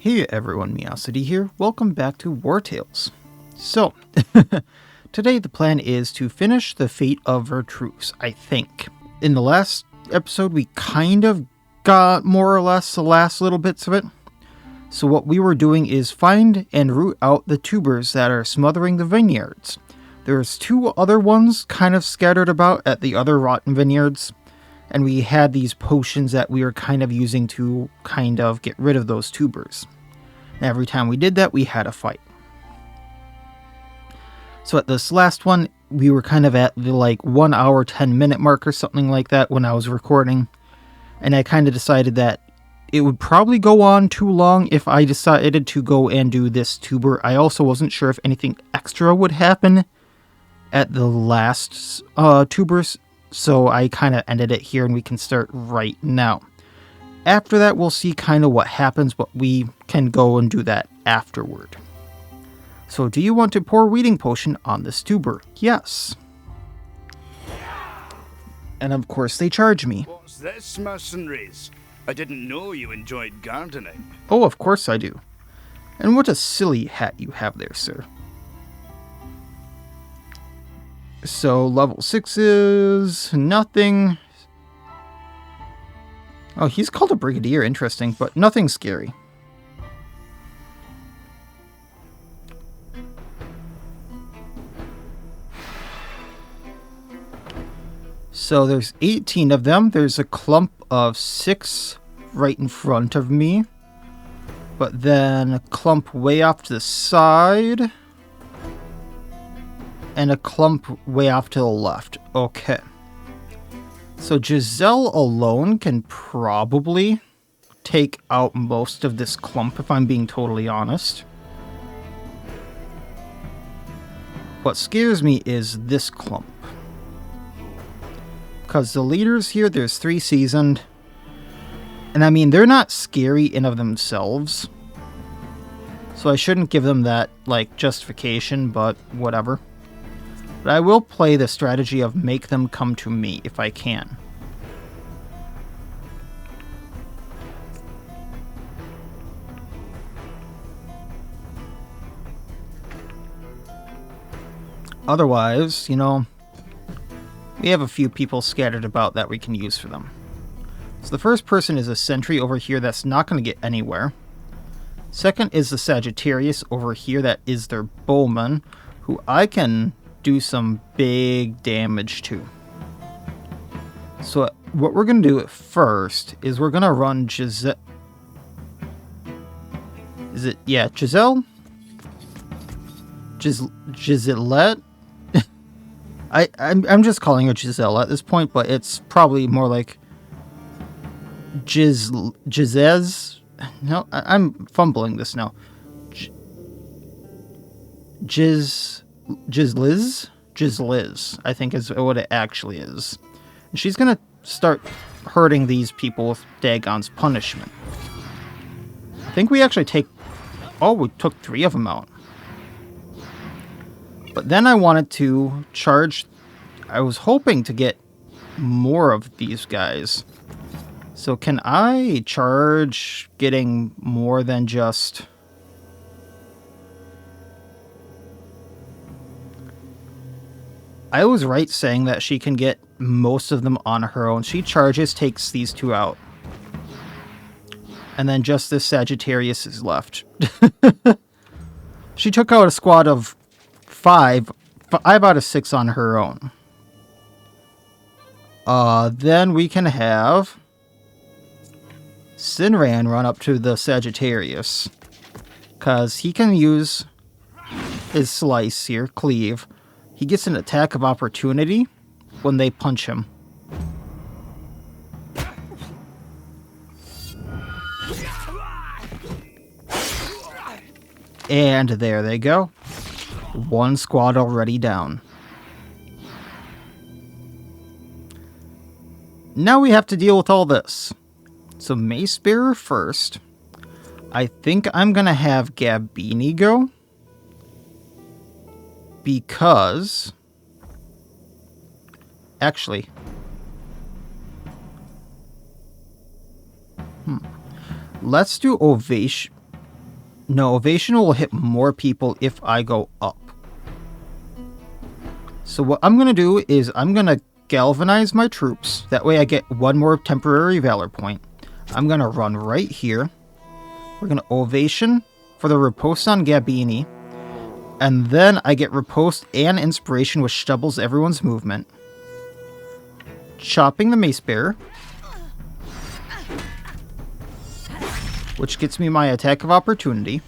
Hey everyone, Miacidae here. Welcome back to Wartales. So, today the plan is to finish the fate of Wartales, I think. In the last episode, we kind of got more or less the last little bits of it. So what we were doing is find and root out the tubers that are smothering the vineyards. There's two other ones kind of scattered about at the other rotten vineyards. And we had these potions that we were kind of using to kind of get rid of those tubers. And every time we did that, we had a fight. So at this last one, we were kind of at the 1 hour, 10 minute mark or something like that when I was recording. And I kind of decided that it would probably go on too long if I decided to go and do this tuber. I also wasn't sure if anything extra would happen at the last tubers. So I kind of ended it here and we can start right now. After that, we'll see kind of what happens, but we can go and do that afterward. So do you want to pour weeding potion on this tuber? Yes. And of course they charge me. What's this, mercenaries? I didn't know you enjoyed gardening. Oh, of course I do. And what a silly hat you have there, sir. So, level 6 is nothing. Oh, he's called a brigadier, interesting, but nothing scary. So there's 18 of them. There's a clump of 6 right in front of me. But then a clump way off to the side. And a clump way off to the left. Okay. So Giselle alone can probably take out most of this clump, if I'm being totally honest. What scares me is this clump. Because the leaders here, there's 3 seasoned. And I mean, they're not scary in of themselves. So I shouldn't give them that, justification, but whatever. But I will play the strategy of make them come to me if I can. Otherwise, we have a few people scattered about that we can use for them. So the first person is a sentry over here that's not going to get anywhere. Second is the Sagittarius over here that is their bowman, who I can do some big damage to. So what we're going to do at first is we're going to run Giselle. Is it? Yeah, Giselle? Giselette? I'm just calling her Giselle at this point, but it's probably more like Gizez. No, I'm fumbling this now. Gizliz, I think is what it actually is. And she's gonna start hurting these people with Dagon's punishment. I think we actually we took 3 of them out. But then I wanted to charge. I was hoping to get more of these guys. So can I charge getting more than just... I was right saying that she can get most of them on her own. She charges, takes these 2 out. And then just this Sagittarius is left. She took out a squad of 5 out of 6 on her own. Then we can have Sinran run up to the Sagittarius. Because he can use his slice here, cleave. He gets an attack of opportunity when they punch him. And there they go. 1 squad already down. Now we have to deal with all this. So Mace Bearer first. I think I'm going to have Gabini go. Because... Actually... Let's do Ovation. No, Ovation will hit more people if I go up. So what I'm going to do is I'm going to galvanize my troops. That way I get one more temporary valor point. I'm going to run right here. We're going to Ovation for the riposte on Gabini. And then I get riposte and inspiration, which doubles everyone's movement. Chopping the Mace Bearer, which gets me my attack of opportunity.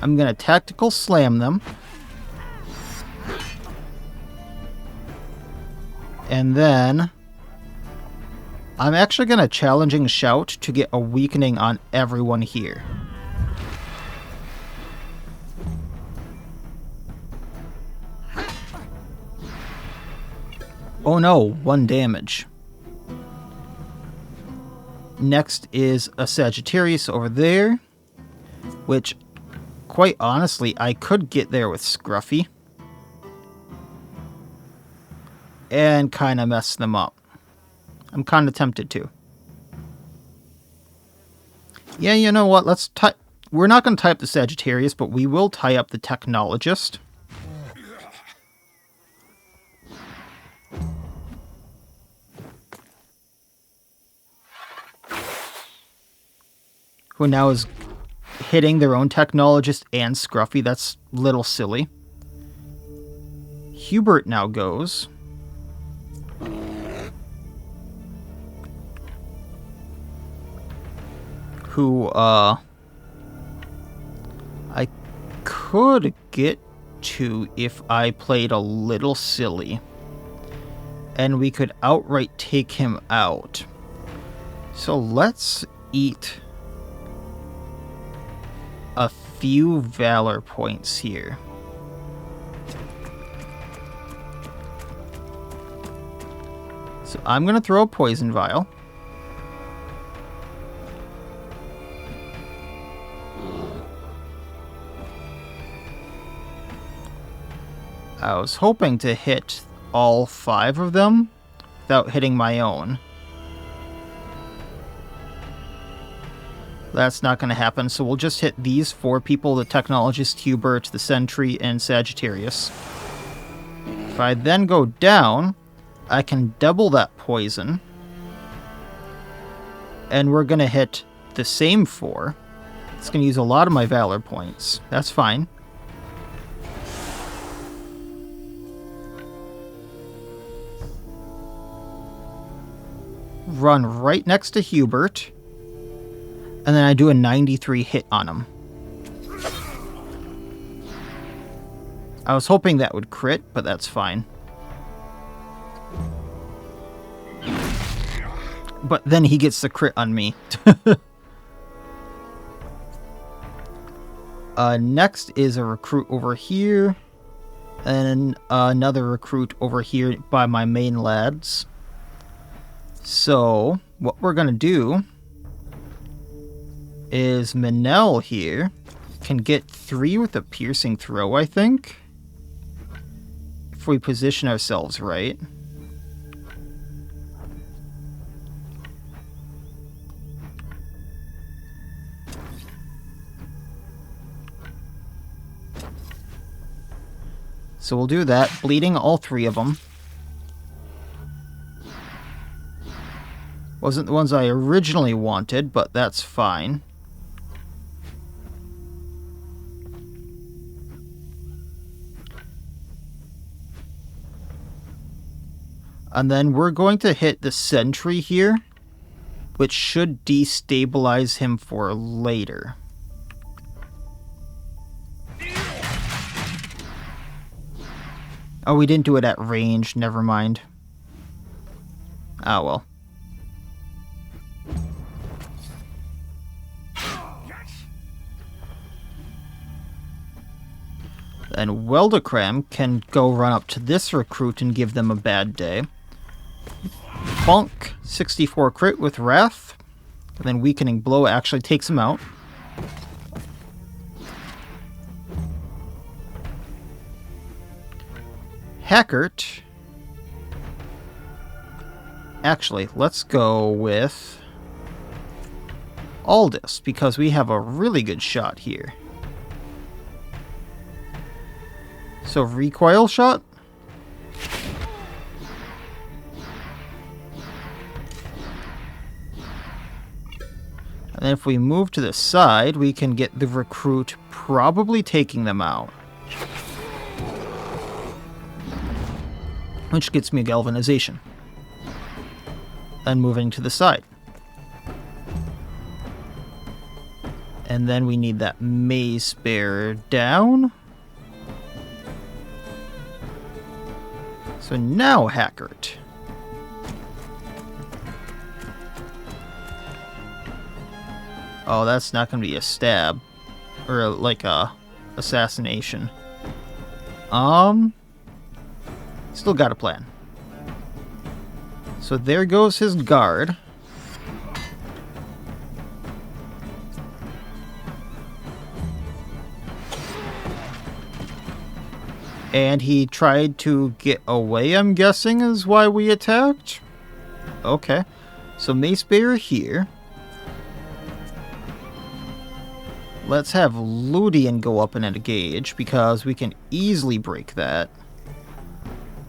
I'm going to tactical slam them. And then I'm actually going to challenging shout to get a weakening on everyone here. Oh no, 1 damage. Next is a Sagittarius over there, which, quite honestly, I could get there with Scruffy and kind of mess them up. I'm kind of tempted to. Yeah, you know what? We're not going to tie up the Sagittarius, but we will tie up the Technologist. Who now is hitting their own Technologist and Scruffy. That's a little silly. Hubert now goes. Who, I could get to if I played a little silly. And we could outright take him out. So let's eat a few valor points here. So I'm going to throw a poison vial. I was hoping to hit all 5 of them without hitting my own. That's not going to happen, so we'll just hit these 4 people, the Technologist, Hubert, the Sentry, and Sagittarius. If I then go down, I can double that poison. And we're going to hit the same 4. It's going to use a lot of my Valor points. That's fine. Run right next to Hubert. And then I do a 93 hit on him. I was hoping that would crit, but that's fine. But then he gets the crit on me. Next is a recruit over here. And another recruit over here by my main lads. So, what we're going to do is Manel here can get 3 with a piercing throw, I think. If we position ourselves right. So we'll do that, bleeding all 3 of them. Wasn't the ones I originally wanted, but that's fine. And then we're going to hit the Sentry here, which should destabilize him for later. Oh, we didn't do it at range. Never mind. Ah, well. And Weldacram can go run up to this recruit and give them a bad day. Bonk, 64 crit with Wrath. And then Weakening Blow actually takes him out. Hackert. Actually, let's go with Aldous, because we have a really good shot here. So, recoil shot? And then if we move to the side, we can get the recruit probably taking them out. Which gets me a galvanization. Then moving to the side. And then we need that mace bearer down. So now Hackert. Oh, that's not going to be a stab. Or like a assassination. Still got a plan. So there goes his guard. And he tried to get away, I'm guessing, is why we attacked? Okay. So Mace Bearer here. Let's have Ludian go up and engage, because we can easily break that.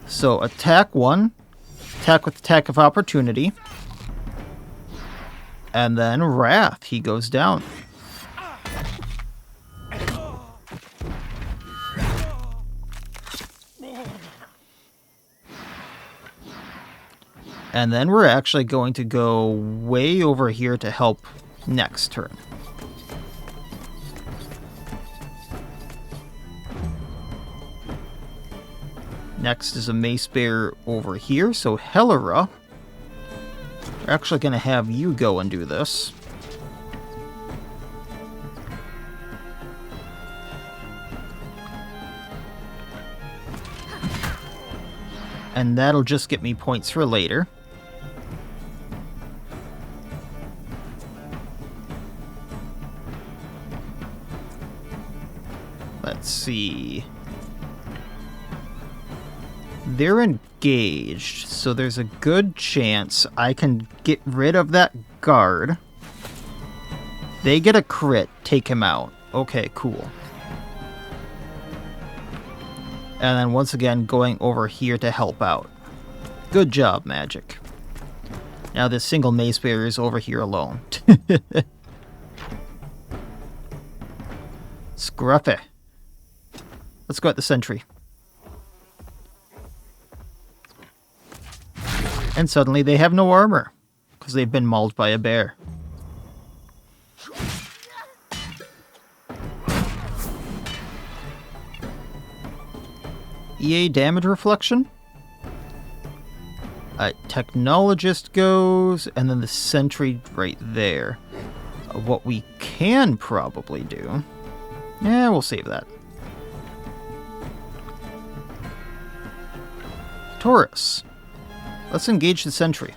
So attack 1. Attack with attack of opportunity. And then Wrath. He goes down. And then we're actually going to go way over here to help next turn. Next is a Mace Bearer over here, so Helera. We're actually going to have you go and do this. And that'll just get me points for later. Let's see. They're engaged, so there's a good chance I can get rid of that guard. They get a crit, take him out. Okay, cool. And then once again, going over here to help out. Good job, Magic. Now this single Mace Bearer is over here alone. Scruffy. Let's go at the sentry. And suddenly they have no armor, because they've been mauled by a bear. EA damage reflection. Technologist goes, and then the sentry right there. What we can probably do... Yeah, we'll save that. Taurus. Let's engage the sentry.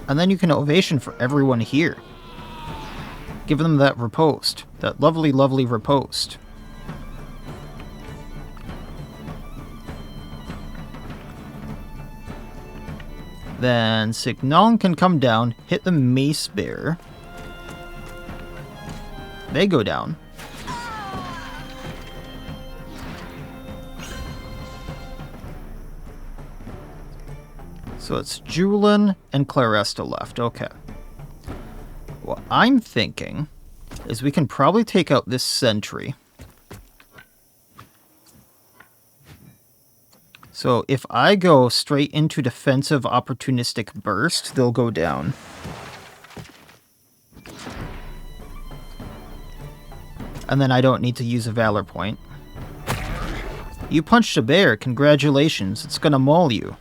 And then you can ovation for everyone here. Give them that riposte. That lovely, lovely riposte. Then Signon can come down, hit the Mace Bearer. They go down. So it's Julian and Claresta left. Okay. What I'm thinking is we can probably take out this sentry. So if I go straight into defensive opportunistic burst, they'll go down. And then I don't need to use a valor point. You punched a bear. Congratulations. It's gonna maul you.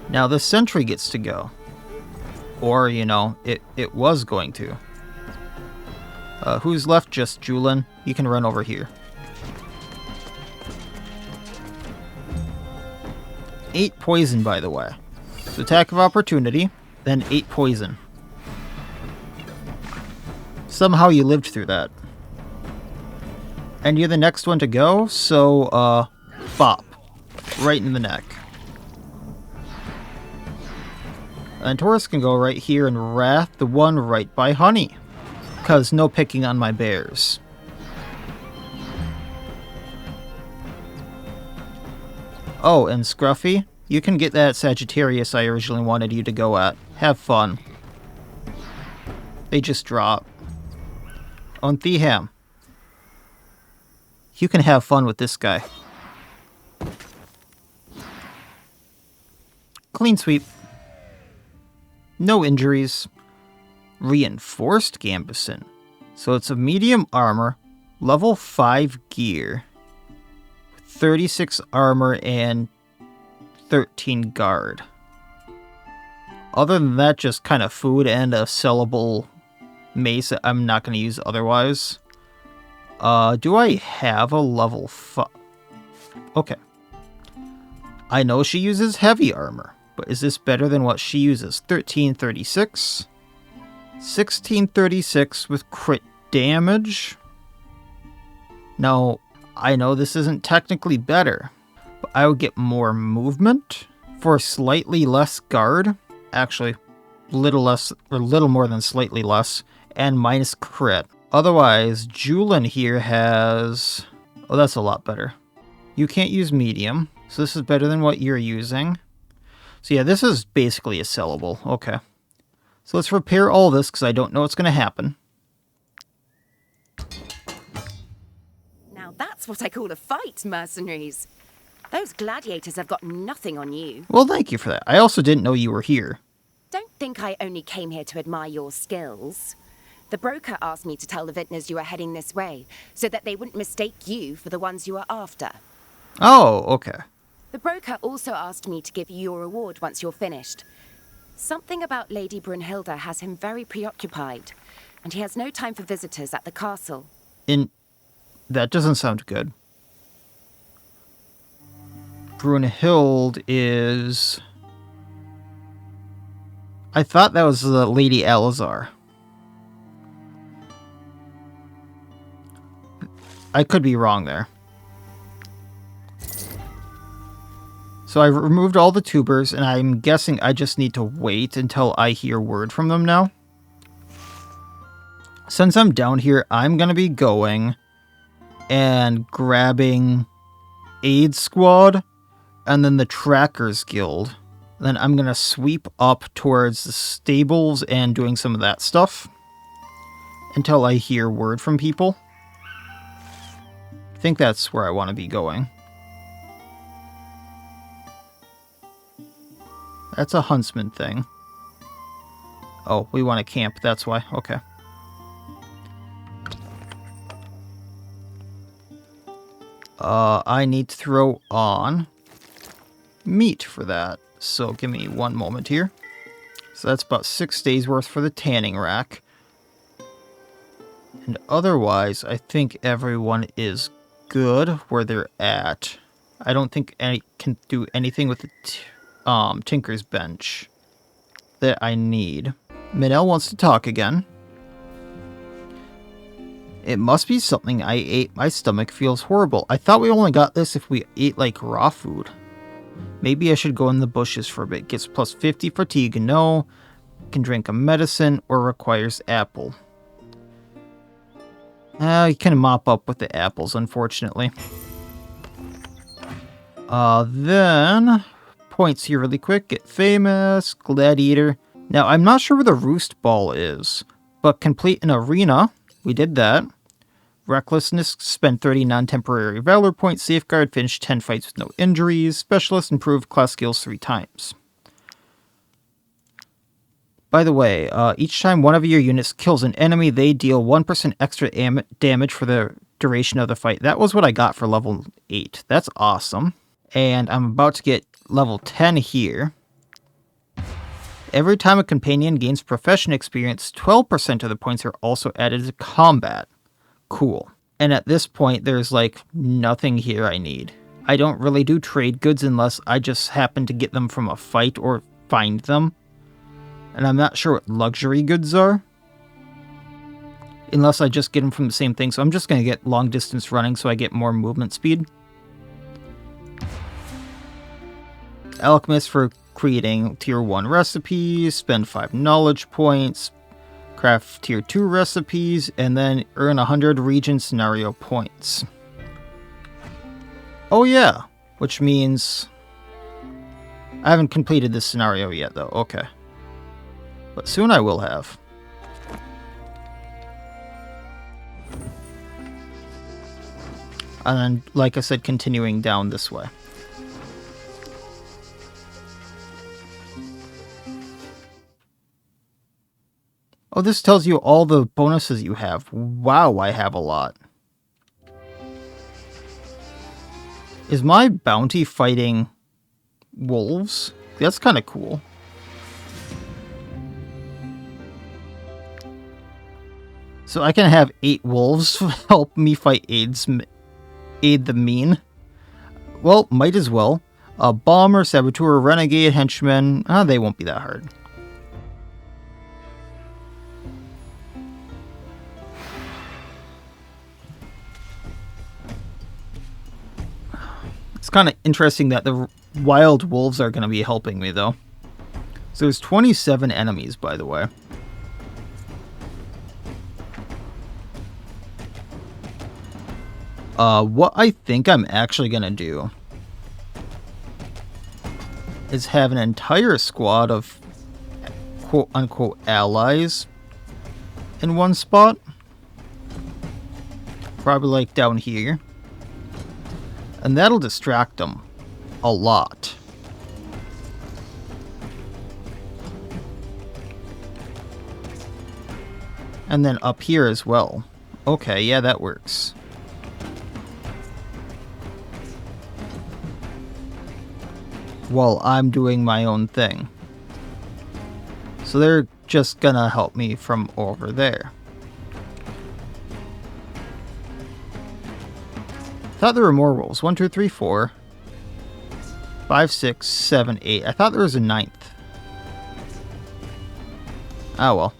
Now the sentry gets to go. Or, you know, it was going to. Who's left? Just Julian. You can run over here. 8 poison, by the way. So attack of opportunity, then 8 poison. Somehow you lived through that. And you're the next one to go, so, bop. Right in the neck. And Taurus can go right here, and Wrath, the one right by Honey. Because no picking on my bears. Oh, and Scruffy, you can get that Sagittarius I originally wanted you to go at. Have fun. They just drop. On thew, you can have fun with this guy. Clean sweep. No injuries. Reinforced Gambeson. So it's a medium armor, level 5 gear, 36 armor, and 13 guard. Other than that, just kind of food and a sellable mace that I'm not going to use otherwise. Do I have a level 5? Okay. I know she uses heavy armor, but is this better than what she uses? 1336. 1636 with crit damage. Now, I know this isn't technically better, but I would get more movement for slightly less guard. Actually, little less, or little more than slightly less, and minus crit. Otherwise, Julin here has... Oh, that's a lot better. You can't use medium, so this is better than what you're using. So yeah, this is basically a sellable. Okay. So let's repair all this, because I don't know what's going to happen. Now that's what I call a fight, mercenaries. Those gladiators have got nothing on you. Well, thank you for that. I also didn't know you were here. Don't think I only came here to admire your skills. The broker asked me to tell the vintners you were heading this way, so that they wouldn't mistake you for the ones you are after. Oh, okay. The broker also asked me to give you your reward once you're finished. Something about Lady Brunhilde has him very preoccupied, and he has no time for visitors at the castle. That doesn't sound good. Brunhilde is... I thought that was Lady Alazar. I could be wrong there. So I've removed all the tubers, and I'm guessing I just need to wait until I hear word from them now. Since I'm down here, I'm going to be going and grabbing Aid Squad and then the Trackers Guild. Then I'm going to sweep up towards the stables and doing some of that stuff until I hear word from people. I think that's where I want to be going. That's a huntsman thing. Oh, we want to camp, that's why. Okay. I need to throw on meat for that. So give me one moment here. So that's about 6 days worth for the tanning rack. And otherwise, I think everyone is good where they're at. I don't think I can do anything with the Tinker's Bench that I need. Minel wants to talk again. It must be something I ate. My stomach feels horrible. I thought we only got this if we ate like raw food. Maybe I should go in the bushes for a bit. Gets plus 50 fatigue. No. Can drink a medicine or requires apple. You can mop up with the apples, unfortunately. Then... points here really quick. Get famous. Gladiator. Now, I'm not sure where the roost ball is, but complete an arena. We did that. Recklessness. Spend 30 non-temporary valor points. Safeguard. Finish 10 fights with no injuries. Specialist. Improve class skills 3 times. By the way, each time one of your units kills an enemy, they deal 1% extra damage for the duration of the fight. That was what I got for level 8. That's awesome. And I'm about to get level 10 here. Every time a companion gains profession experience, 12% of the points are also added to combat. Cool. And at this point, there's like nothing here I need. I don't really do trade goods unless I just happen to get them from a fight or find them. And I'm not sure what luxury goods are. Unless I just get them from the same thing. So I'm just going to get long distance running so I get more movement speed. Alchemist for creating tier 1 recipes, spend 5 knowledge points, craft tier 2 recipes, and then earn 100 region scenario points. Oh yeah, which means I haven't completed this scenario yet though, okay. But soon I will have. And then, like I said, continuing down this way. Oh, this tells you all the bonuses you have. Wow, I have a lot. Is my bounty fighting wolves? That's kind of cool. So I can have 8 wolves help me fight aid the mean. Well, might as well. A bomber, saboteur, renegade, henchman. They won't be that hard. It's kind of interesting that the wild wolves are going to be helping me, though. So there's 27 enemies, by the way. What I think I'm actually going to do is have an entire squad of quote-unquote allies in one spot. Probably like down here. And that'll distract them a lot. And then up here as well. Okay, yeah, that works. While I'm doing my own thing. So they're just gonna help me from over there. I thought there were more rolls. 1, 2, 3, 4, 5, 6, 7, 8. I thought there was a 9th. Oh well.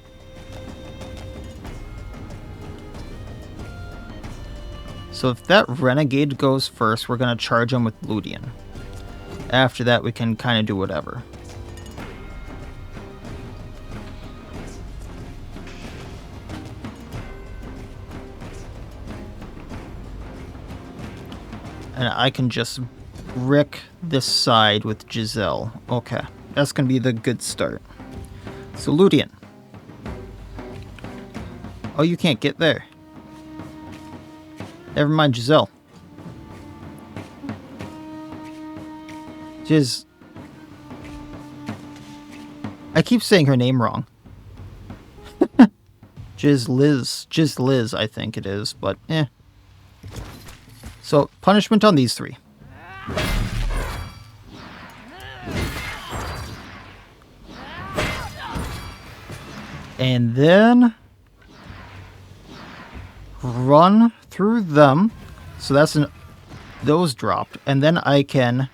So if that renegade goes first, we're going to charge him with Ludian. After that, we can kind of do whatever. And I can just wreck this side with Giselle. Okay, that's going to be the good start. So Ludian. Oh, you can't get there. Never mind Giselle. I keep saying her name wrong. Liz, I think it is, but eh. So, punishment on these 3. And then run through them. So that's those dropped. And then I can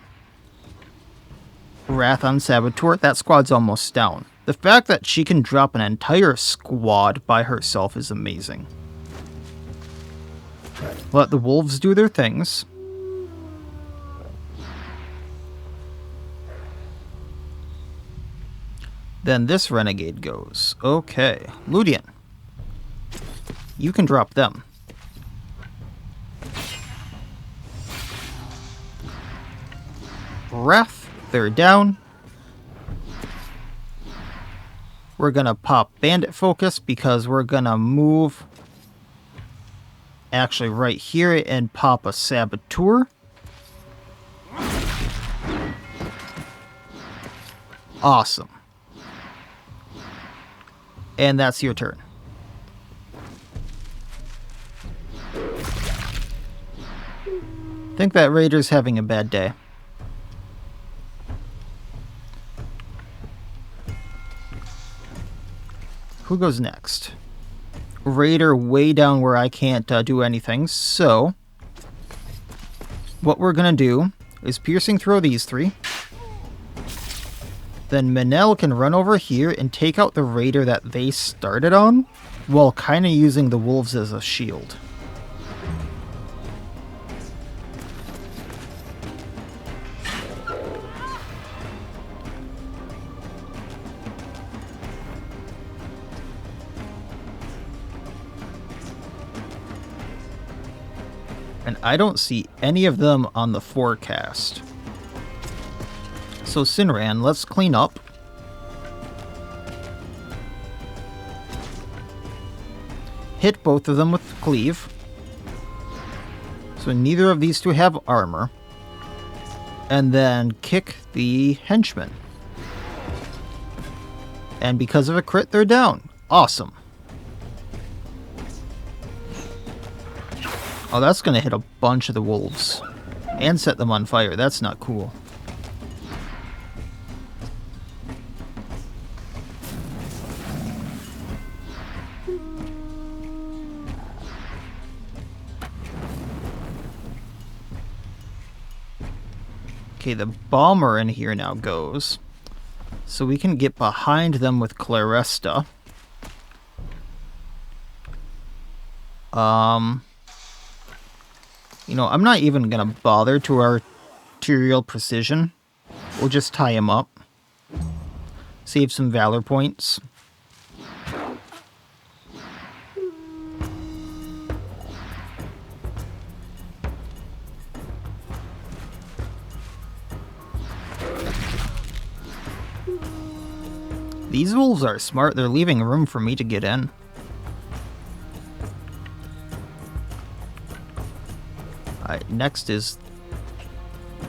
Wrath on Saboteur. That squad's almost down. The fact that she can drop an entire squad by herself is amazing. Let the wolves do their things. Then this renegade goes. Okay. Ludian. You can drop them. Wrath. They're down. We're gonna pop Bandit Focus because we're gonna move actually right here and pop a Saboteur. Awesome. And that's your turn. I think that Raider's having a bad day. Who goes next? Raider way down where I can't do anything. So, what we're going to do is piercing throw these 3. Then Manel can run over here and take out the Raider that they started on. while kind of using the wolves as a shield. And I don't see any of them on the forecast. So Sinran, let's clean up. Hit both of them with cleave. So neither of these two have armor. And then kick the henchman. And because of a crit, they're down. Awesome. Oh, that's going to hit a bunch of the wolves. And set them on fire. That's not cool. Okay, the bomber in here now goes. So we can get behind them with Claresta. You know, I'm not even going to bother to arterial precision. We'll just tie him up. Save some valor points. These wolves are smart. They're leaving room for me to get in. Alright, next is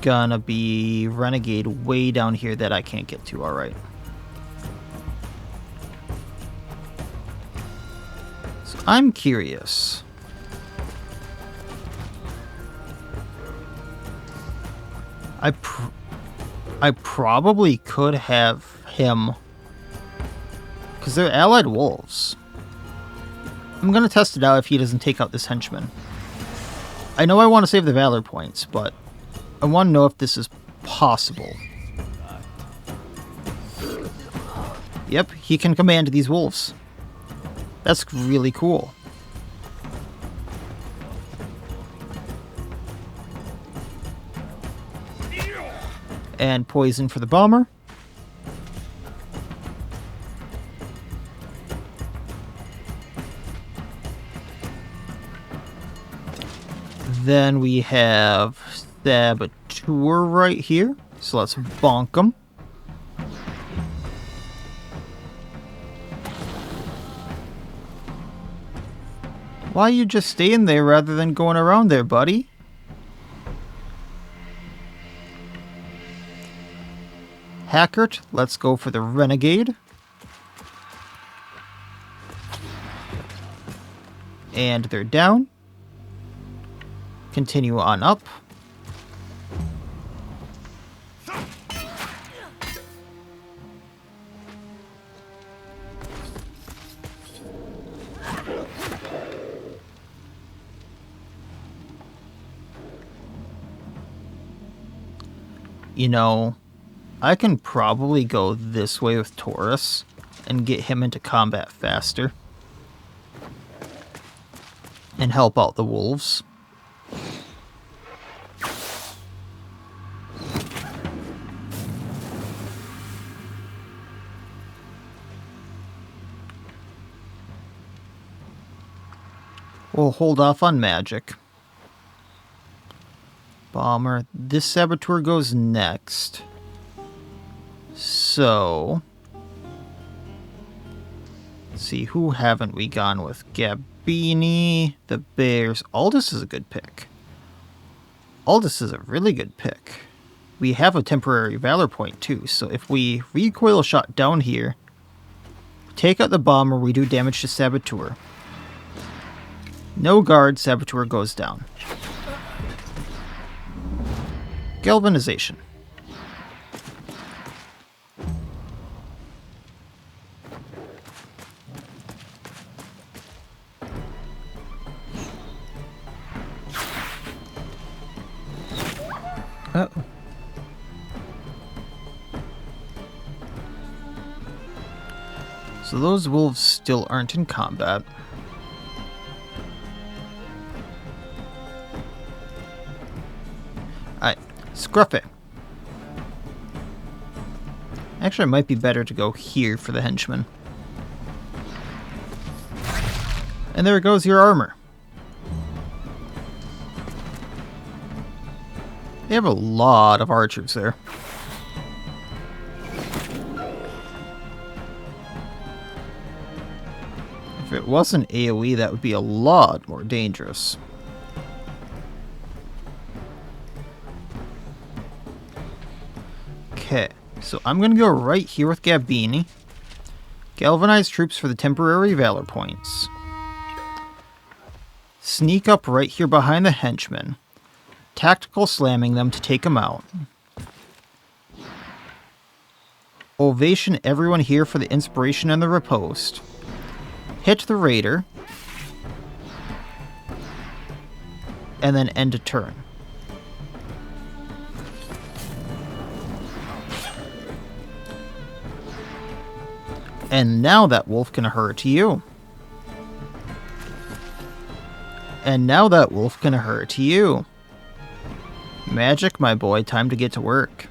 gonna be Renegade way down here that I can't get to. Alright. So I'm curious. I probably could have him, because they're allied wolves. I'm gonna test it out if he doesn't take out this henchman. I know I want to save the valor points, but I want to know if this is possible. Yep, he can command these wolves. That's really cool. And poison for the bomber. Then we have Saboteur right here. So let's bonk him. Why are you just staying there rather than going around there, buddy? Hackert, let's go for the Renegade. And they're down. Continue on up. You know, I can probably go this way with Taurus and get him into combat faster. And help out the wolves. We'll hold off on magic. Bomber. This Saboteur goes next. So... let's see, who haven't we gone with? Gabini, the Bears. Aldous is a good pick. Aldous is a really good pick. We have a temporary Valor point too, so if we recoil shot down here, take out the bomber, we do damage to Saboteur. No guard, Saboteur goes down. Galvanization. Uh-oh. So So those wolves still aren't in combat. Alright, Scruffy. Actually, it might be better to go here for the henchman. And there goes your armor. They have a lot of archers there. If it wasn't AoE, that would be a lot more dangerous. Okay, so I'm going to go right here with Gabini. Galvanize troops for the temporary valor points. Sneak up right here behind the henchmen. Tactical slamming them to take them out. Ovation everyone here for the inspiration and the riposte. Hit the raider. And then end a turn. And now that wolf can hurt you. And now that wolf can hurt you. Magic, my boy, time to get to work.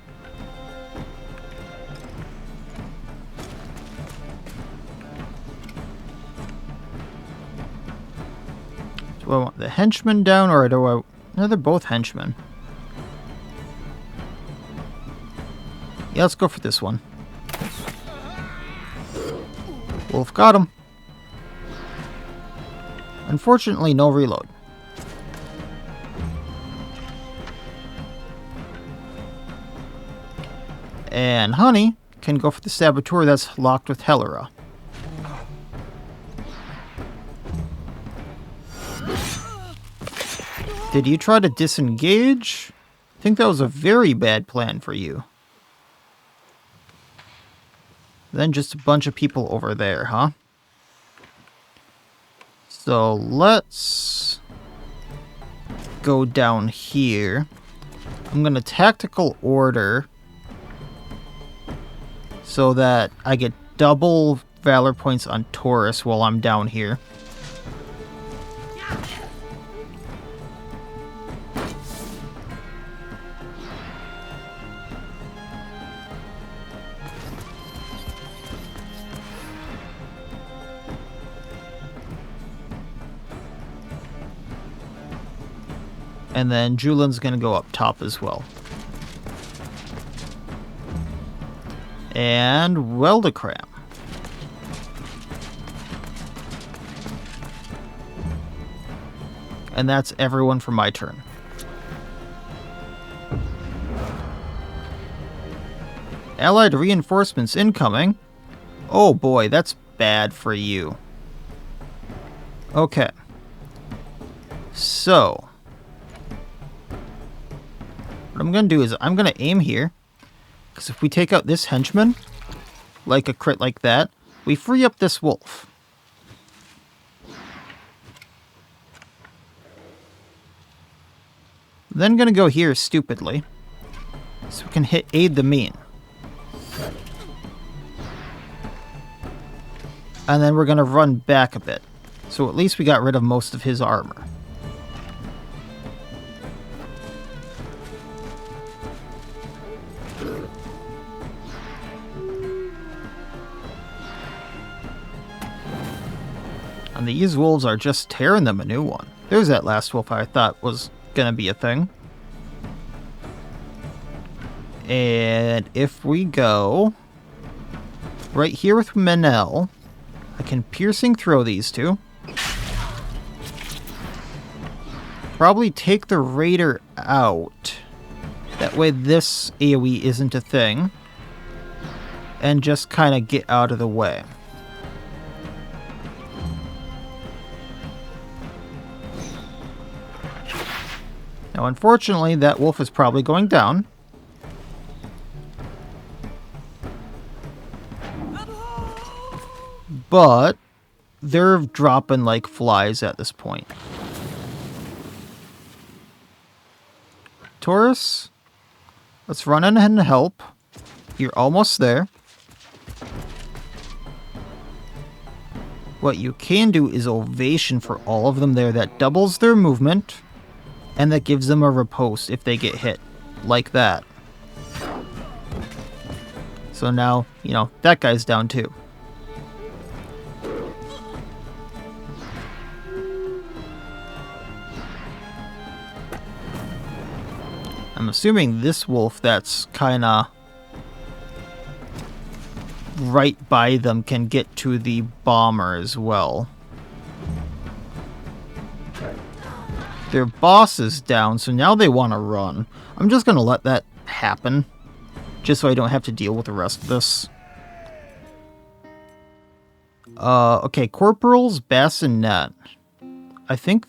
Do I want the henchman down, or do I... No, they're both henchmen. Yeah, let's go for this one. Wolf got him. Unfortunately, no reload. And Honey can go for the saboteur that's locked with Helera. Did you try to disengage? I think that was a very bad plan for you. Then just a bunch of people over there, huh? So let's go down here. I'm going to tactical order so that I get double valor points on Taurus while I'm down here. And then Julian's going to go up top as well. And Weldacram. And that's everyone for my turn. Allied reinforcements incoming. Oh boy, that's bad for you. Okay. So what I'm going to do is I'm going to aim here. Because if we take out this henchman, like a crit like that, we free up this wolf. Then going to go here stupidly. So we can hit aid the mean. And then we're going to run back a bit. So at least we got rid of most of his armor. And these wolves are just tearing them a new one. There's that last wolf I thought was gonna be a thing. And if we go right here with Menel, I can piercing throw these two. Probably take the raider out. That way this AoE isn't a thing. And just kind of get out of the way. Now, unfortunately, that wolf is probably going down. But they're dropping like flies at this point. Taurus, let's run in and help. You're almost there. what you can do is ovation for all of them there. That doubles their movement, and that gives them a riposte if they get hit, like that. So now, you know, that guy's down too. I'm assuming this wolf that's kinda right by them can get to the bomber as well. Their boss is down, so now they want to run. I'm just gonna let that happen, just so I don't have to deal with the rest of this. Okay, corporals, bassinet. I think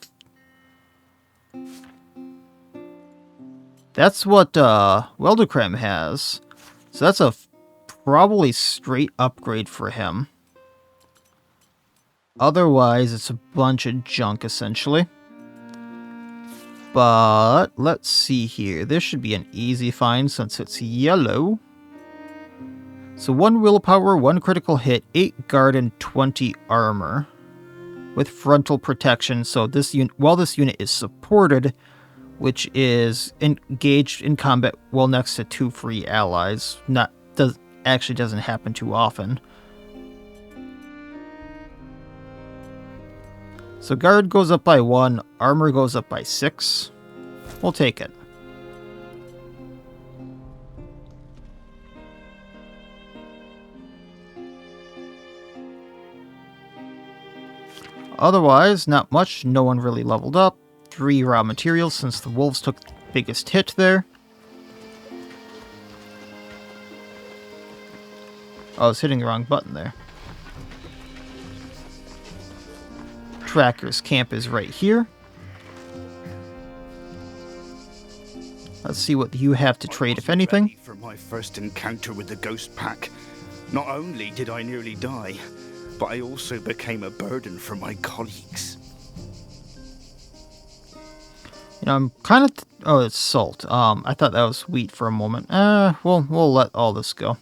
that's what Weldecrem has. So that's a probably straight upgrade for him. Otherwise, it's a bunch of junk, essentially. But let's see here. This should be an easy find since it's yellow. So 1 willpower, 1 critical hit, 8 guard, and 20 armor. With frontal protection, so this while this unit is supported, which is engaged in combat well next to 2 free allies. Actually doesn't happen too often. So guard goes up by 1, armor goes up by 6. We'll take it. Otherwise, not much. No one really leveled up. 3 raw materials since the wolves took the biggest hit there. Oh, I was hitting the wrong button there. Tracker's camp is right here. Let's see what you have to trade, if anything. For my first encounter with the ghost pack, not only did I nearly die, but I also became a burden for my colleagues. You know, I'm kind of... oh, it's salt. I thought that was wheat for a moment. We'll let all this go.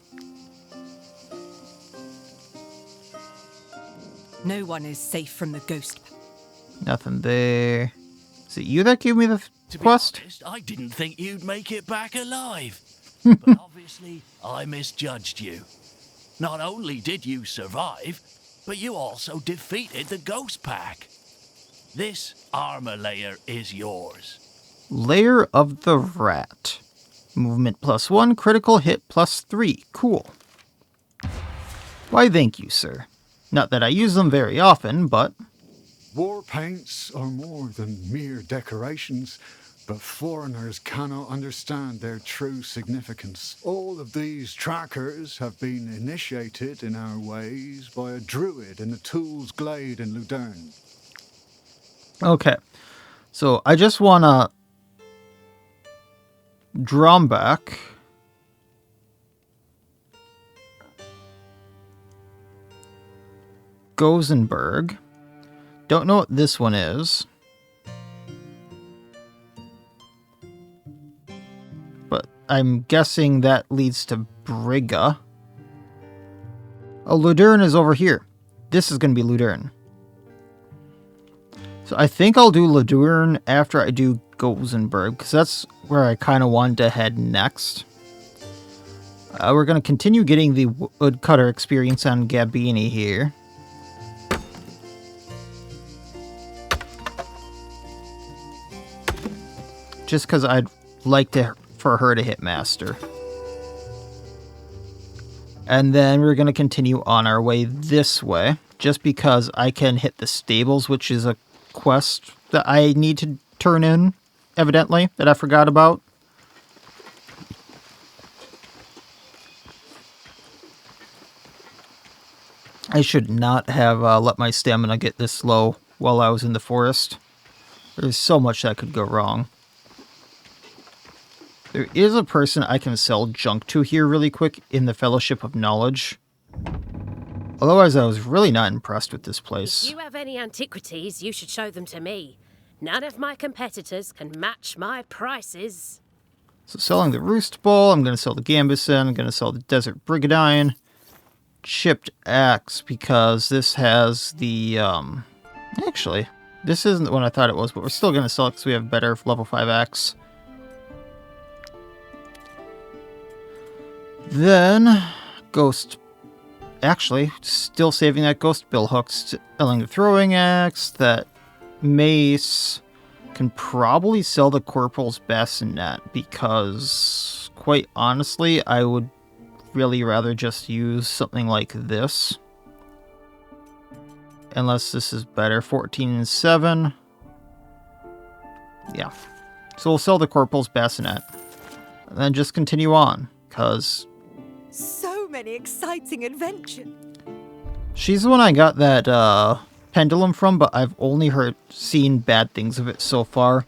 No one is safe from the ghost. Nothing there. Is it you that gave me the quest? To be honest, I didn't think you'd make it back alive. But obviously, I misjudged you. Not only did you survive, but you also defeated the ghost pack. This armor layer is yours. Layer of the Rat. Movement +1, critical hit +3. Cool. Why, thank you, sir. Not that I use them very often, but... War paints are more than mere decorations, but foreigners cannot understand their true significance. All of these trackers have been initiated in our ways by a druid in the Tools Glade in Ludern. Okay, so I just want to drum back. Gosenberg. Don't know what this one is. But I'm guessing that leads to Brigga. Oh, Ludern is over here. This is going to be Ludern. So I think I'll do Ludern after I do Gosenberg, because that's where I kind of wanted to head next. We're going to continue getting the woodcutter experience on Gabini here. Just because I'd like for her to hit Master. And then we're going to continue on our way this way, just because I can hit the stables, which is a quest that I need to turn in, evidently, that I forgot about. I should not have let my stamina get this low while I was in the forest. There's so much that could go wrong. There is a person I can sell junk to here really quick in the Fellowship of Knowledge. Otherwise, I was really not impressed with this place. If you have any antiquities, you should show them to me. None of my competitors can match my prices. So selling the Roost Ball, I'm going to sell the Gambison, I'm going to sell the Desert Brigandine. chipped axe because this has the, actually, this isn't the one I thought it was, but we're still going to sell it because we have better level 5 axe. Then, ghost, actually, still saving that ghost bill hook, selling the throwing axe, that mace, can probably sell the corporal's bassinet because, quite honestly, I would really rather just use something like this. Unless this is better. 14 and 7. Yeah. So we'll sell the corporal's bassinet. And then just continue on, because So many exciting adventures. she's the one I got that pendulum from, but I've only seen bad things of it so far.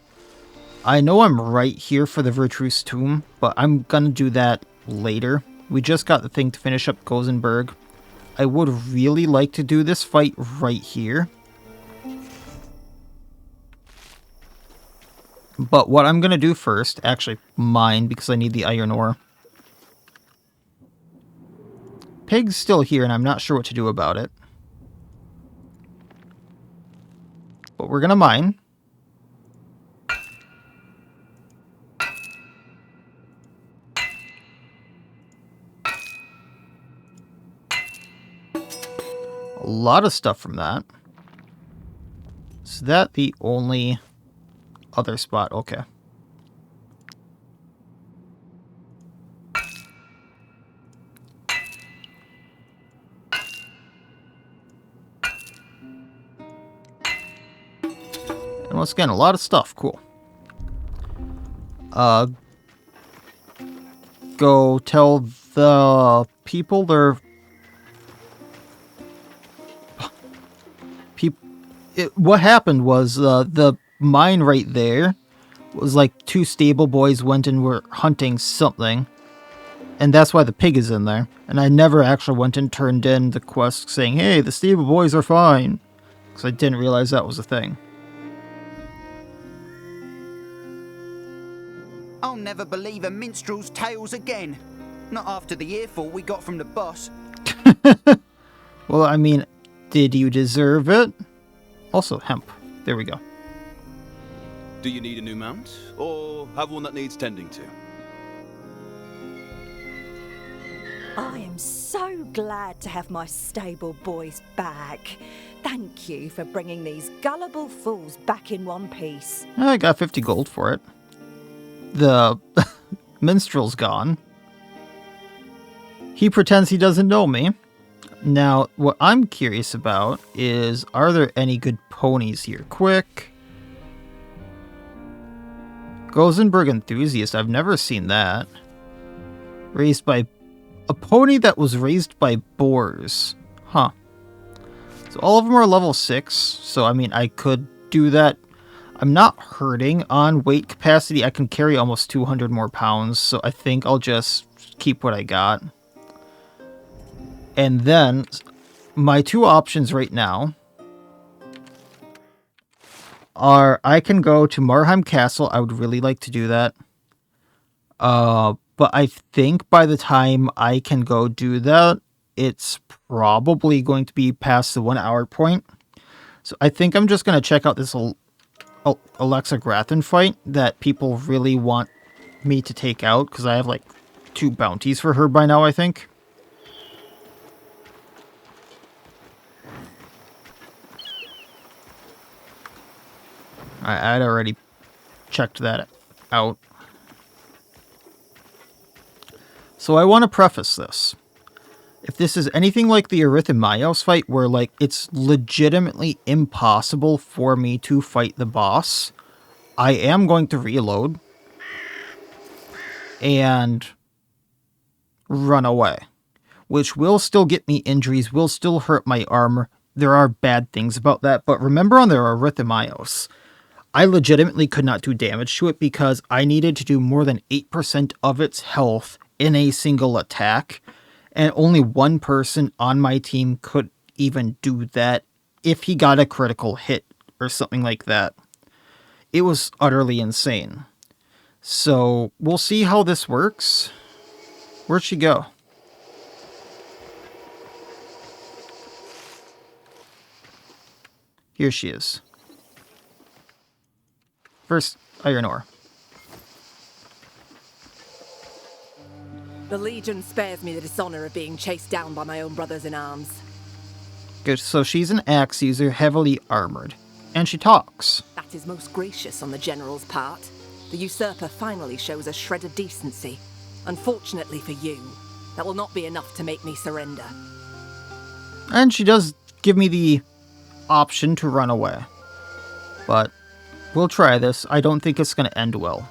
I know I'm right here for the Virtue's Tomb, but I'm gonna do that later. We just got the thing to finish up Gothenburg. I would really like to do this fight right here. But what I'm gonna do first, actually mine, because I need the iron ore. Pig's still here, and I'm not sure what to do about it. But we're gonna mine. A lot of stuff from that. Is that the only other spot? Okay. And once again, a lot of stuff. Cool. Go tell the people they're... what happened was the mine right there was like 2 stable boys went and were hunting something. And that's why the pig is in there. And I never actually went and turned in the quest saying, hey, the stable boys are fine. Because I didn't realize that was a thing. I'll never believe a minstrel's tales again. Not after the earful we got from the boss. Well, I mean, did you deserve it? Also, hemp. There we go. Do you need a new mount, or have one that needs tending to? I am so glad to have my stable boys back. Thank you for bringing these gullible fools back in one piece. I got 50 gold for it. The minstrel's gone. He pretends he doesn't know me. Now, what I'm curious about is, are there any good ponies here? Quick. Gothenburg Enthusiast. I've never seen that. Raised by... a pony that was raised by boars. Huh. So all of them are level 6. So, I mean, I could do that. I'm not hurting on weight capacity. I can carry almost 200 more pounds. So I think I'll just keep what I got. And then, my 2 options right now are, I can go to Marheim Castle. I would really like to do that. But I think by the time I can go do that, it's probably going to be past the 1 hour point. So I think I'm just going to check out this Alexa Grathin fight that people really want me to take out, because I have like 2 bounties for her by now, I think. I'd already checked that out. So I want to preface this. If this is anything like the Arithemios fight, where like it's legitimately impossible for me to fight the boss, I am going to reload and run away, which will still get me injuries, will still hurt my armor. There are bad things about that, but remember on the Arithemios, I legitimately could not do damage to it because I needed to do more than 8% of its health in a single attack, and only one person on my team could even do that if he got a critical hit or something like that. It was utterly insane. So we'll see how this works. Where'd she go? Here she is. First, iron ore. The Legion spares me the dishonor of being chased down by my own brothers in arms. Good, so she's an axe user, heavily armored. And she talks. That is most gracious on the General's part. The usurper finally shows a shred of decency. Unfortunately for you, that will not be enough to make me surrender. And she does give me the option to run away. But we'll try this. I don't think it's going to end well.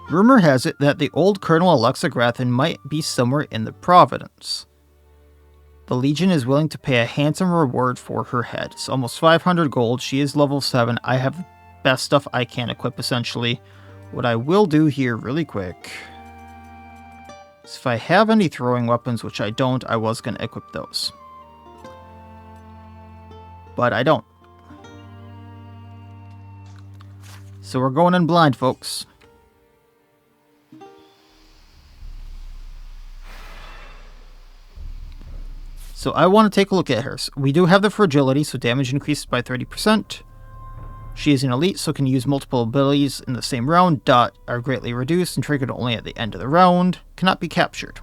Rumor has it that the old Colonel Alexa Grathin might be somewhere in the Providence. The Legion is willing to pay a handsome reward for her head. It's almost 500 gold. She is level 7. I have the best stuff I can equip, essentially. What I will do here really quick is if I have any throwing weapons, which I don't, I was going to equip those. But I don't. So we're going in blind, folks. So I want to take a look at her. So we do have the fragility, so damage increases by 30%. She is an elite, so can use multiple abilities in the same round. Dot are greatly reduced and triggered only at the end of the round. Cannot be captured.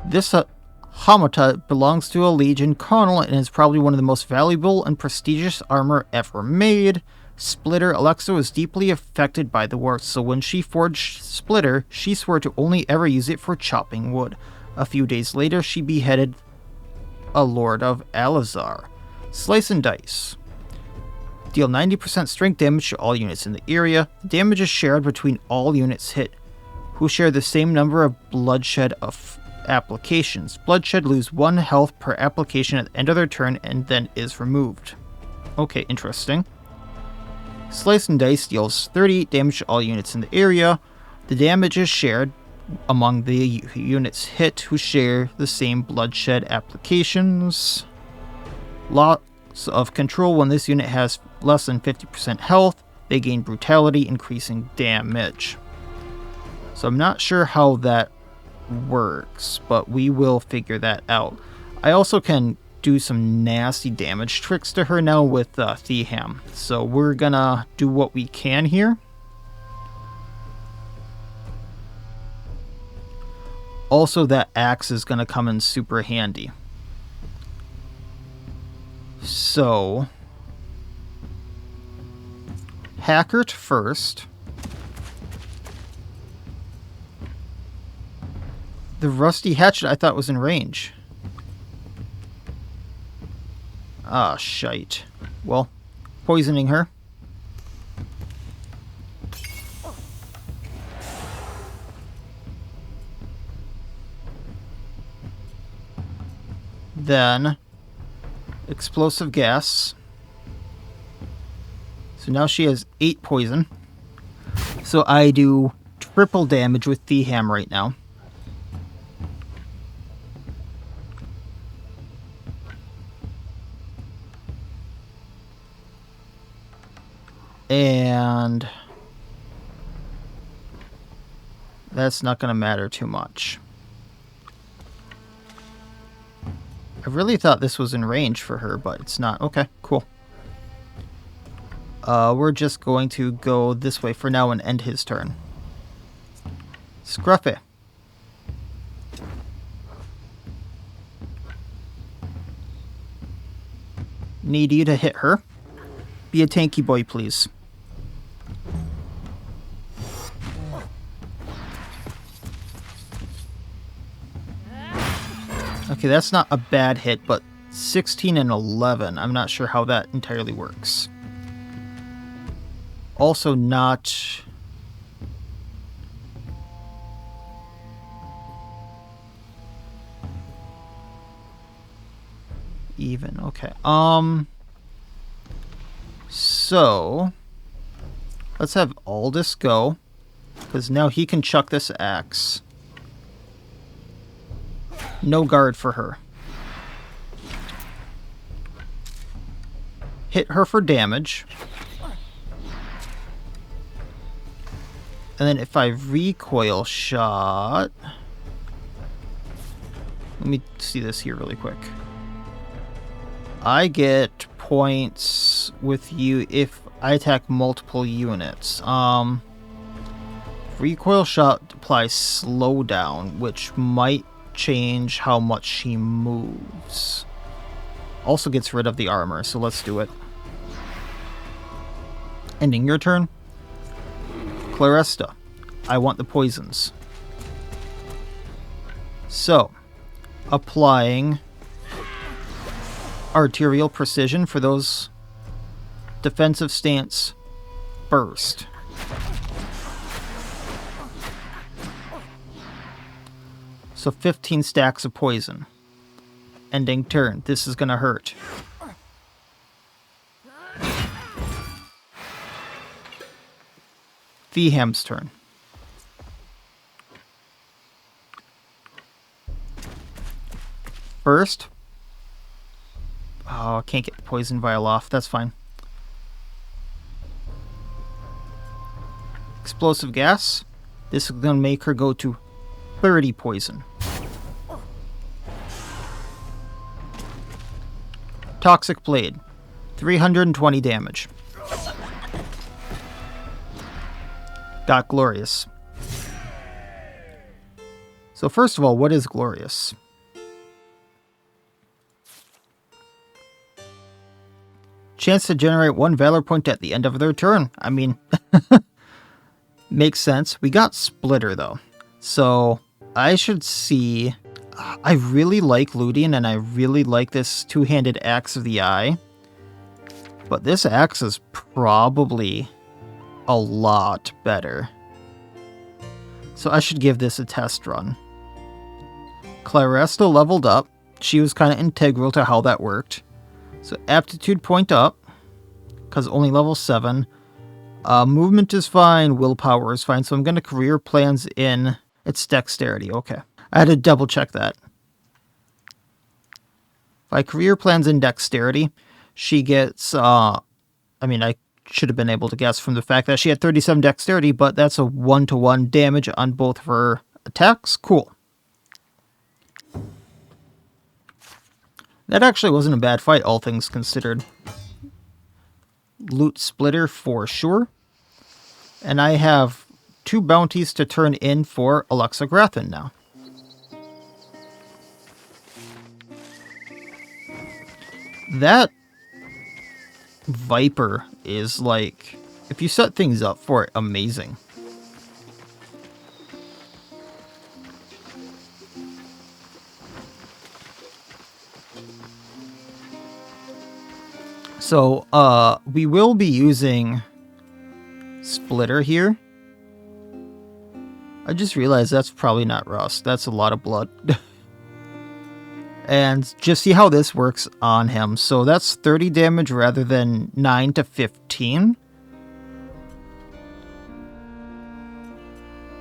This Hamata belongs to a Legion colonel and is probably one of the most valuable and prestigious armor ever made. Splitter, Alexa was deeply affected by the war, so when she forged Splitter, she swore to only ever use it for chopping wood. A few days later, she beheaded a Lord of Alizar. Slice and dice. Deal 90% strength damage to all units in the area. The damage is shared between all units hit, who share the same number of bloodshed of applications. Bloodshed lose 1 health per application at the end of their turn and then is removed. Okay, interesting. Slice and Dice deals 38 damage to all units in the area. The damage is shared among the units hit who share the same bloodshed applications. Loss of control. When this unit has less than 50% health, they gain brutality, increasing damage. So I'm not sure how that works, but we will figure that out. I also can do some nasty damage tricks to her now with thew. So we're gonna do what we can here. Also, that axe is gonna come in super handy. So Hackert first. The rusty hatchet I thought was in range. Ah, shite. Well, poisoning her. Then, explosive gas. So now she has 8 poison. So I do triple damage with thew right now. And that's not going to matter too much. I really thought this was in range for her, but it's not. Okay, cool. We're just going to go this way for now and end his turn. Scruffy. Need you to hit her. Be a tanky boy, please. Okay, that's not a bad hit, but 16 and 11. I'm not sure how that entirely works. Also not... even. Okay. So... let's have Aldous go. Because now he can chuck this axe. No guard for her. Hit her for damage. And then if I recoil shot... Let me see this here really quick. I get points with you if I attack multiple units. Recoil shot applies slowdown, which might change how much she moves. Also gets rid of the armor, so let's do it. Ending your turn. Claresta, I want the poisons. So, applying arterial precision for those defensive stance burst. So 15 stacks of poison. Ending turn. This is gonna hurt. Theham's turn. First. Oh, I can't get Poison Vial off. That's fine. Explosive gas. This is going to make her go to 30 poison. Toxic Blade. 320 damage. Got Glorious. So first of all, what is Glorious? Chance to generate 1 Valor point at the end of their turn. I mean, makes sense. We got Splitter though. So I should see... I really like Ludian and I really like this two-handed Axe of the Eye. But this axe is probably a lot better. So I should give this a test run. Claresta leveled up. She was kind of integral to how that worked. So aptitude point up, because only level 7. Movement is fine, willpower is fine, so I'm going to career plans in its dexterity. Okay. I had to double check that. If I career plans in dexterity, she gets, I mean, I should have been able to guess from the fact that she had 37 dexterity, but that's a 1-to-1 damage on both of her attacks. Cool. That actually wasn't a bad fight, all things considered. Loot Splitter for sure. And I have 2 bounties to turn in for Alexa Grathin now. That Viper is like, if you set things up for it, amazing. So, we will be using Splitter here. I just realized that's probably not rust. That's a lot of blood. And just see how this works on him. So that's 30 damage rather than 9 to 15.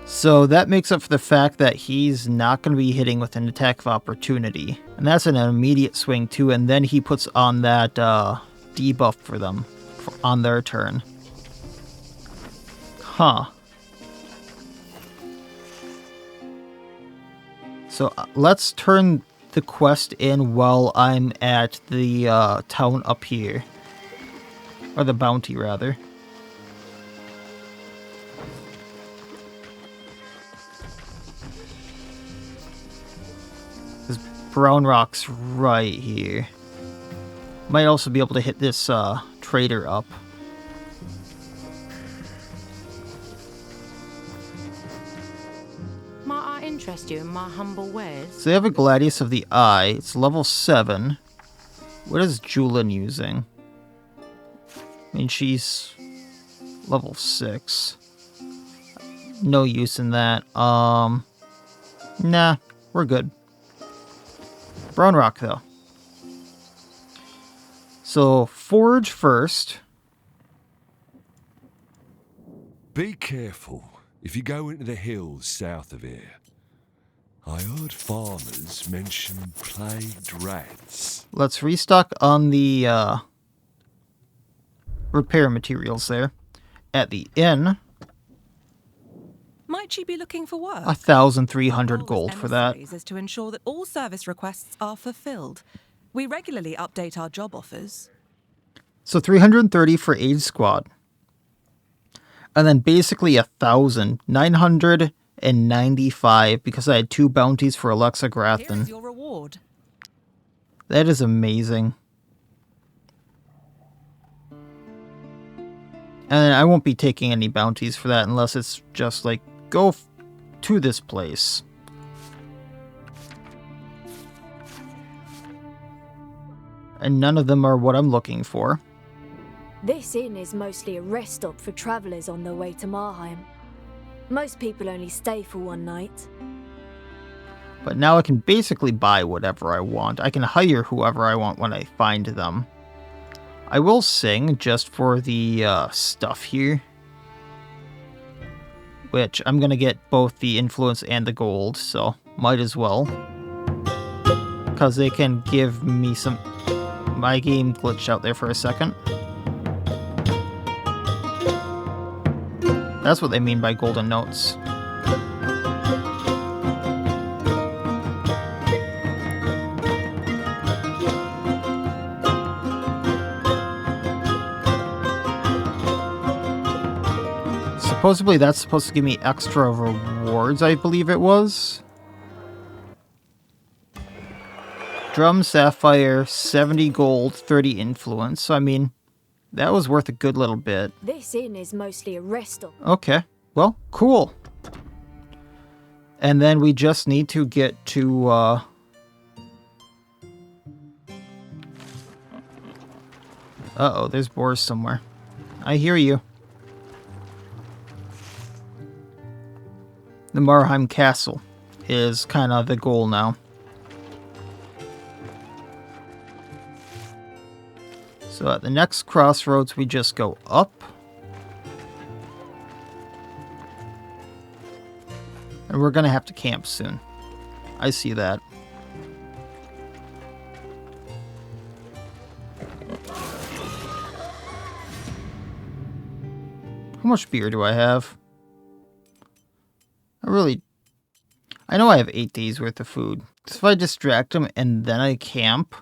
So that makes up for the fact that he's not going to be hitting with an attack of opportunity. And that's an immediate swing too. And then he puts on that debuff for them on their turn. Huh. So let's turn the quest in while I'm at the town up here. Or the bounty, rather. This brown rock's right here. Might also be able to hit this trader up. Might I interest you in my humble wares? So they have a Gladius of the Eye. It's level 7. What is Julin using? I mean, she's level 6. No use in that. Nah, we're good. Brown rock, though. So, forage first. Be careful if you go into the hills south of here. I heard farmers mention plagued rats. Let's restock on the repair materials there. At the inn, Might she be looking for work? 1,300 gold for that. Is to ensure that all service requests are fulfilled. We regularly update our job offers. So 330 for Aid Squad. And then basically 1,995 because I had 2 bounties for Alexa Grathin. Here is your reward. That is amazing. And I won't be taking any bounties for that unless it's just like, go to this place. And none of them are what I'm looking for. This inn is mostly a rest stop for travellers on their way to Marheim. Most people only stay for one night. But now I can basically buy whatever I want. I can hire whoever I want when I find them. I will sing just for the stuff here. Which I'm going to get both the influence and the gold, so might as well. Because they can give me some... My game glitched out there for a second. That's what they mean by golden notes. Supposedly that's supposed to give me extra rewards, I believe it was. Drum Sapphire, 70 gold, 30 influence. So, I mean, that was worth a good little bit. This inn is mostly a rest stop. Okay, well, cool. And then we just need to get to, Uh-oh, there's boars somewhere. I hear you. The Marheim Castle is kind of the goal now. So at the next crossroads, we just go up. And we're going to have to camp soon. I see that. How much beer do I have? I know I have 8 days worth of food. So if I distract them and then I camp,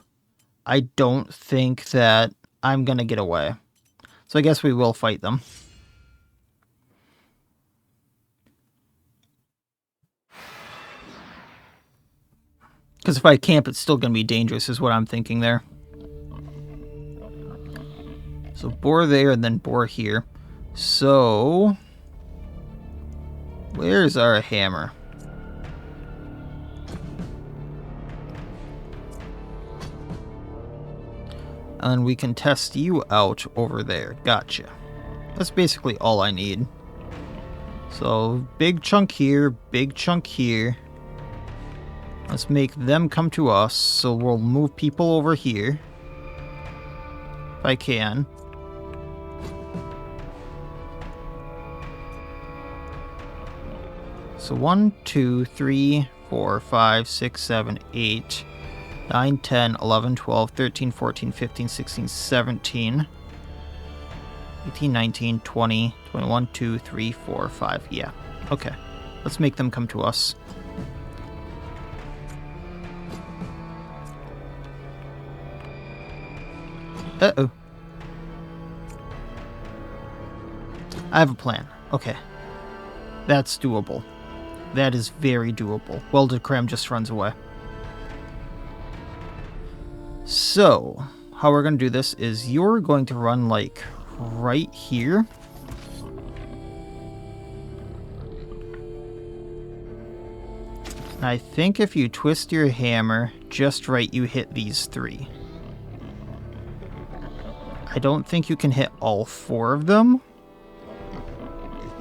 I don't think that I'm going to get away. So I guess we will fight them. Because if I camp, it's still going to be dangerous, is what I'm thinking there. So boar there and then boar here. So... where's our hammer? And we can test you out over there. Gotcha. That's basically all I need. So, big chunk here, big chunk here. Let's make them come to us. So we'll move people over here. If I can. So 1, 2, 3, 4, 5, 6, 7, 8, 9, 10, 11, 12, 13, 14, 15, 16, 17, 18, 19, 20, 21, 2, 3, 4, 5. Yeah. Okay. Let's make them come to us. Uh-oh. I have a plan. Okay. That's doable. That is very doable. Welded Cram just runs away. So, how we're going to do this is you're going to run, like, right here. And I think if you twist your hammer just right, you hit these 3. I don't think you can hit all 4 of them.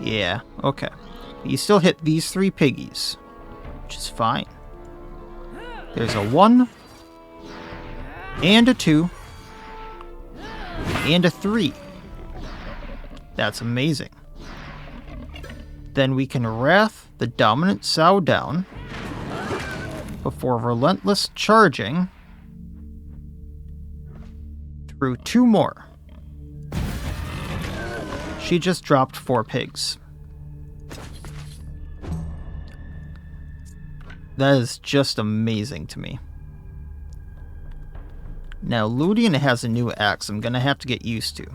Yeah, okay. You still hit these 3 piggies, which is fine. There's a 1, and a 2, and a 3. That's amazing. Then we can wrath the dominant sow down before relentless charging through 2 more. She just dropped 4 pigs. That is just amazing to me. Now, Ludian has a new axe I'm going to have to get used to.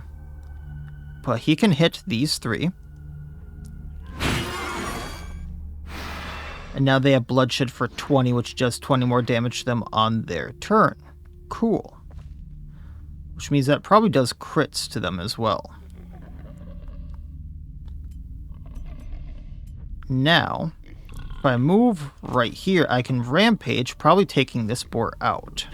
But he can hit these 3. And now they have bloodshed for 20, which does 20 more damage to them on their turn. Cool. Which means that probably does crits to them as well. Now, if I move right here, I can rampage, probably taking this boar out.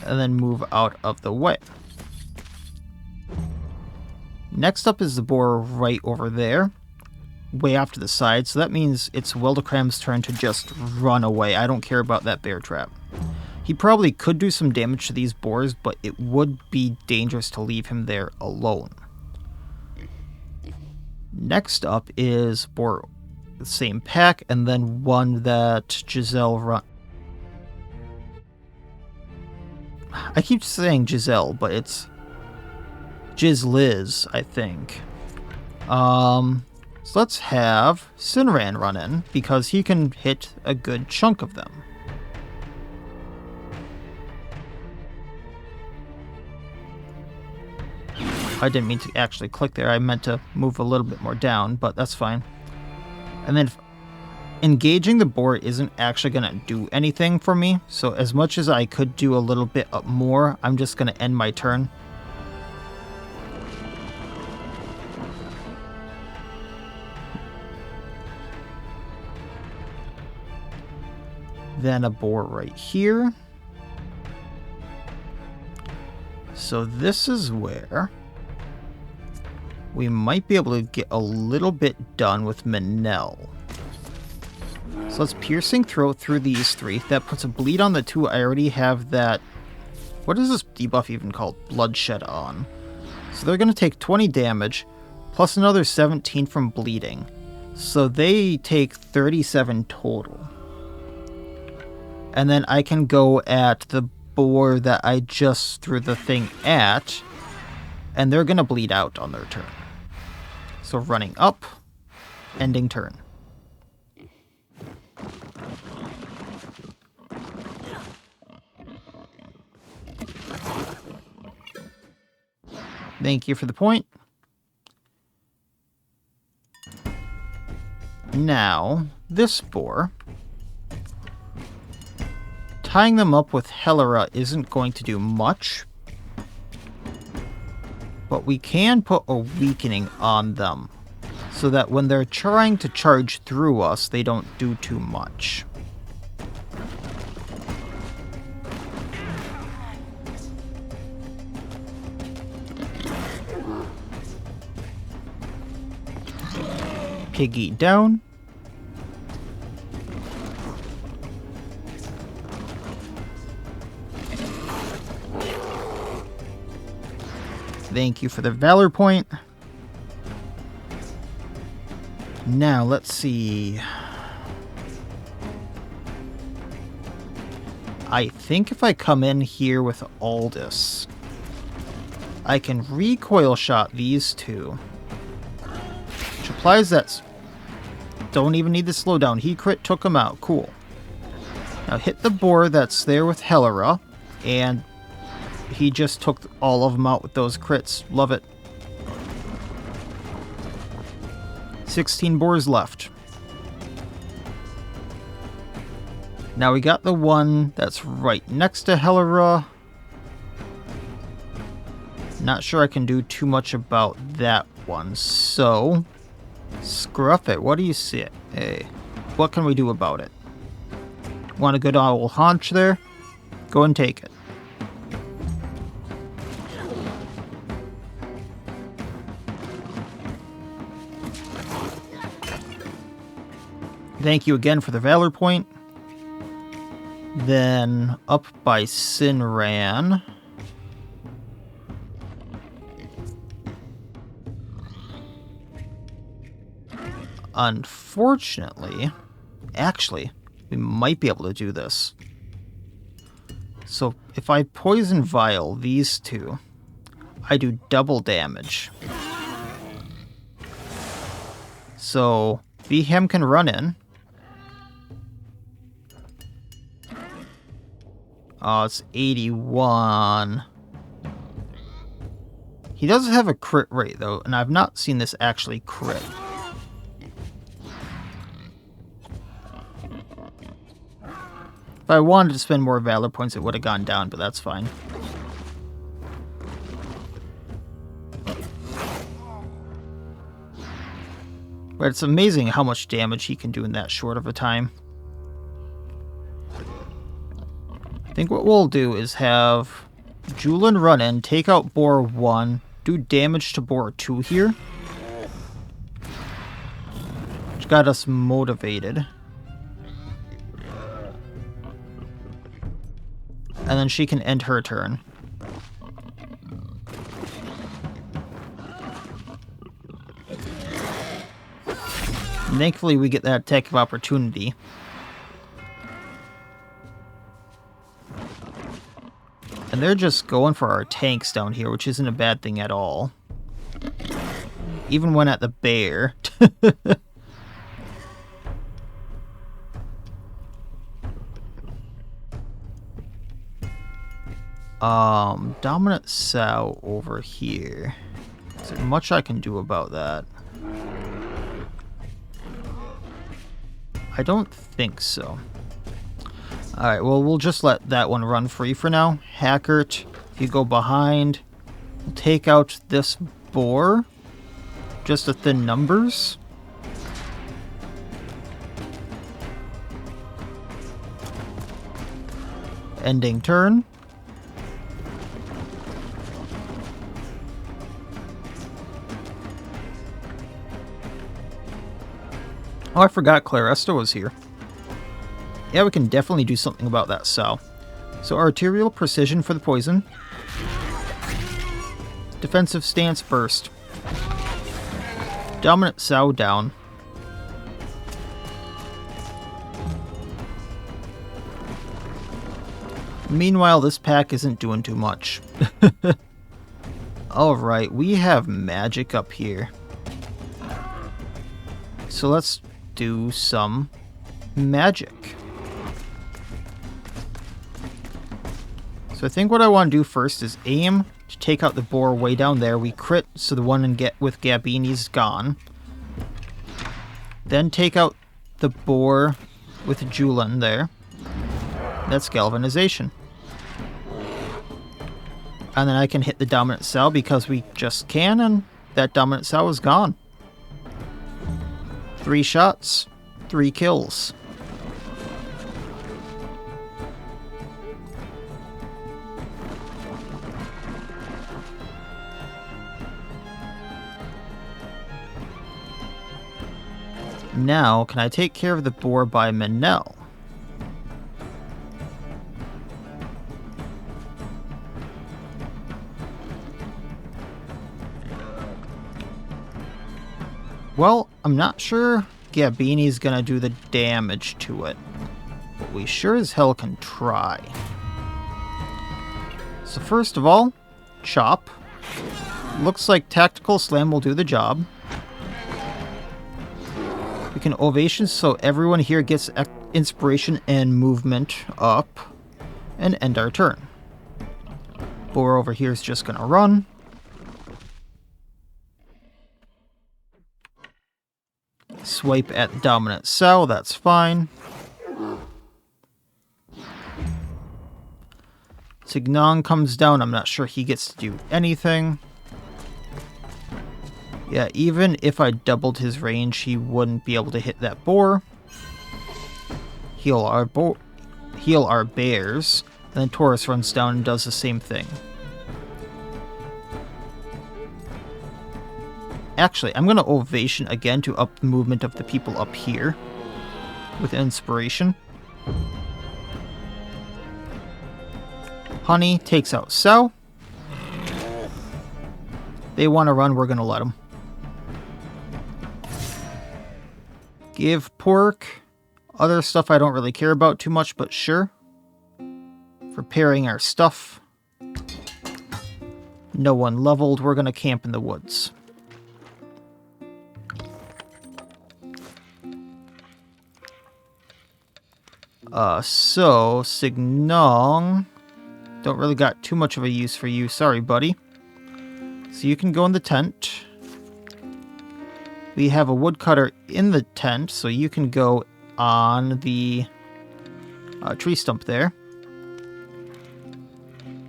And then move out of the way. Next up is the boar right over there, way off to the side, so that means it's Wildecram's turn to just run away. I don't care about that bear trap. He probably could do some damage to these boars, but it would be dangerous to leave him there alone. Next up is boar, the same pack, and then one that Giselle run. I keep saying Giselle, but it's Liz, I think. So let's have Sinran run in, because he can hit a good chunk of them. I didn't mean to actually click there. I meant to move a little bit more down, but that's fine. And then engaging the boar isn't actually going to do anything for me, so as much as I could do a little bit more, I'm just going to end my turn. Then a boar right here. So this is where we might be able to get a little bit done with Manel. So let's piercing throat through these 3. That puts a bleed on the 2. I already have that. What is this debuff even called? Bloodshed on. So they're going to take 20 damage, plus another 17 from bleeding. So they take 37 total. And then I can go at the boar that I just threw the thing at, and they're going to bleed out on their turn. So running up, ending turn. Thank you for the point. Now, this boar, tying them up with Helera isn't going to do much, but we can put a weakening on them so that when they're trying to charge through us, they don't do too much. Piggy down. Thank you for the valor point. Now, let's see. I think if I come in here with Aldous, I can recoil shot these 2. Which applies that. Don't even need the slowdown. He crit took him out. Cool. Now hit the boar that's there with Helera, and he just took all of them out with those crits. Love it. 16 boars left. Now we got the one that's right next to Helera. Not sure I can do too much about that one, so scruff it. What do you see? Hey, what can we do about it? Want a good old haunch there? Go and take it. Thank you again for the valor point. Then up by Sinran. Unfortunately, actually, we might be able to do this. So if I poison vial these 2, I do double damage. So Vehem can run in. Oh, it's 81. He does have a crit rate, though, and I've not seen this actually crit. If I wanted to spend more Valor points, it would have gone down, but that's fine. But it's amazing how much damage he can do in that short of a time. I think what we'll do is have Julian run in, take out Boar 1, do damage to Boar 2 here. Which got us motivated. And then she can end her turn. And thankfully we get that attack of opportunity. And they're just going for our tanks down here, which isn't a bad thing at all. Even when at the bear. Dominant Sow over here. Is there much I can do about that? I don't think so. Alright, well, we'll just let that one run free for now. Hackert, if you go behind, we'll take out this boar. Just to thin numbers. Ending turn. Oh, I forgot Claresta was here. Yeah, we can definitely do something about that sow. So arterial precision for the poison. Defensive stance burst. Dominant sow down. Meanwhile, this pack isn't doing too much. Alright, we have magic up here. So let's do some magic. So I think what I want to do first is aim to take out the boar way down there. We crit, so the one with Gabini's gone. Then take out the boar with Julian there. That's galvanization. And then I can hit the dominant cell because we just can, and that dominant cell is gone. 3 shots, 3 kills. Now, can I take care of the boar by Manel? Well, I'm not sure Gabini's gonna do the damage to it, but we sure as hell can try. So first of all, chop. Looks like tactical slam will do the job. We can ovation so everyone here gets inspiration and movement up, and end our turn. Boar over here is just gonna run. Swipe at the dominant cell, that's fine. Signon comes down, I'm not sure he gets to do anything. Yeah, even if I doubled his range, he wouldn't be able to hit that boar. Heal our bears, and then Taurus runs down and does the same thing. Actually, I'm going to ovation again to up the movement of the people up here with inspiration. Honey takes out Sow. They want to run, we're going to let them. Give pork. Other stuff I don't really care about too much, but sure. Preparing our stuff. No one leveled, we're going to camp in the woods. So, Signong. Don't really got too much of a use for you. Sorry, buddy. So you can go in the tent. We have a woodcutter in the tent, so you can go on the tree stump there.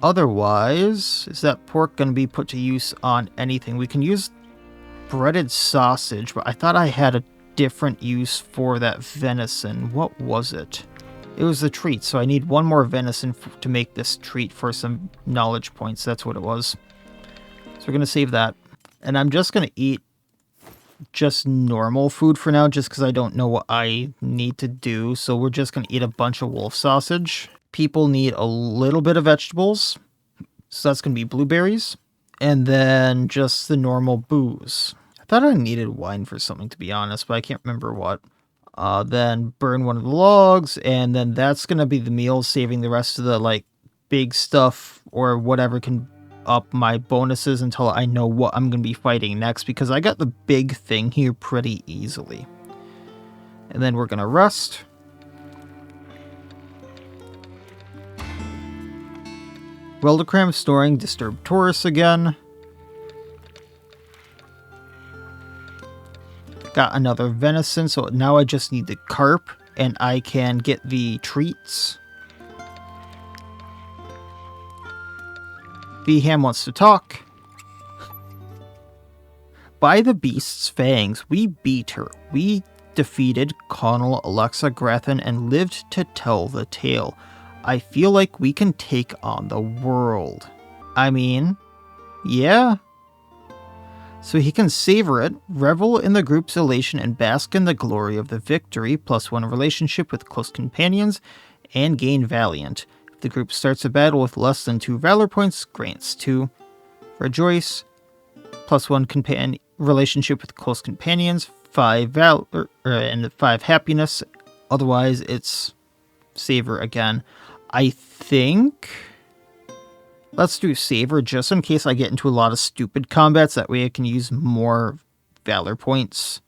Otherwise, is that pork going to be put to use on anything? We can use breaded sausage, but I thought I had a different use for that venison. What was it? It was the treat, so I need one more venison to make this treat for some knowledge points. That's what it was. So we're going to save that. And I'm just going to eat just normal food for now, just because I don't know what I need to do. So we're just going to eat a bunch of wolf sausage. People need a little bit of vegetables. So that's going to be blueberries. And then just the normal booze. I thought I needed wine for something, to be honest, but I can't remember what. Then burn one of the logs, and then that's going to be the meal, saving the rest of the, like, big stuff or whatever can up my bonuses until I know what I'm going to be fighting next, because I got the big thing here pretty easily. And then we're going to rest. Weldicram storing disturbed Taurus again. Got another venison, so now I just need the carp, and I can get the treats. Beham wants to talk. By the beast's fangs, we beat her. We defeated Colonel Alexa Grathin and lived to tell the tale. I feel like we can take on the world. I mean, yeah. So he can savor it, revel in the group's elation, and bask in the glory of the victory, +1 relationship with close companions, and gain Valiant. If the group starts a battle with less than 2 Valor points, grants 2. Rejoice, +1 relationship with close companions, 5 Valor, and 5 Happiness. Otherwise, it's savor again. I think... let's do savor just in case I get into a lot of stupid combats. That way I can use more Valor points.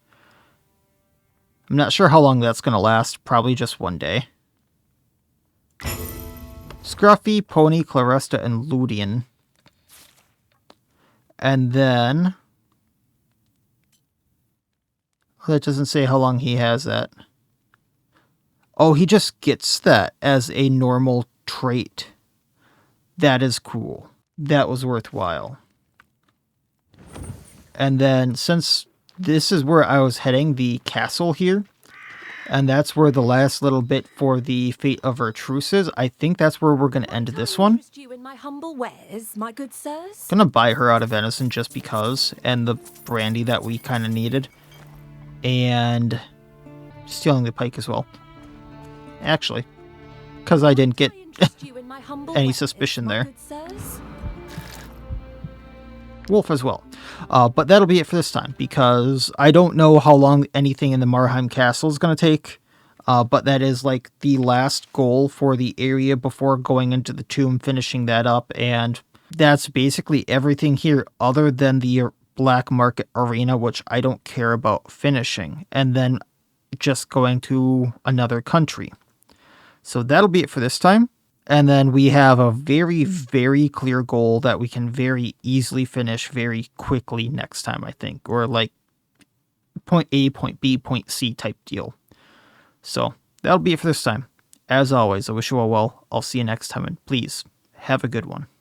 I'm not sure how long that's going to last. Probably just one day. Scruffy, Pony, Claresta, and Ludian. And then... oh, that doesn't say how long he has that. Oh, he just gets that as a normal trait. That is cool. That was worthwhile. And then, since this is where I was heading, the castle here, and that's where the last little bit for the Fate of Vertruce is, I think that's where we're going to end this one. You in my humble wares, my good sirs? Gonna buy her out of venison just because, and the brandy that we kind of needed. And stealing the pike as well. Actually, because I didn't get any suspicion there. Wolf as well. But that'll be it for this time, because I don't know how long anything in the Marheim Castle is going to take. But that is like the last goal for the area before going into the tomb, finishing that up. And that's basically everything here other than the Black Market Arena, which I don't care about finishing. And then just going to another country. So that'll be it for this time. And then we have a very, very clear goal that we can very easily finish very quickly next time, I think. Or like point A, point B, point C type deal. So that'll be it for this time. As always, I wish you all well. I'll see you next time, and please have a good one.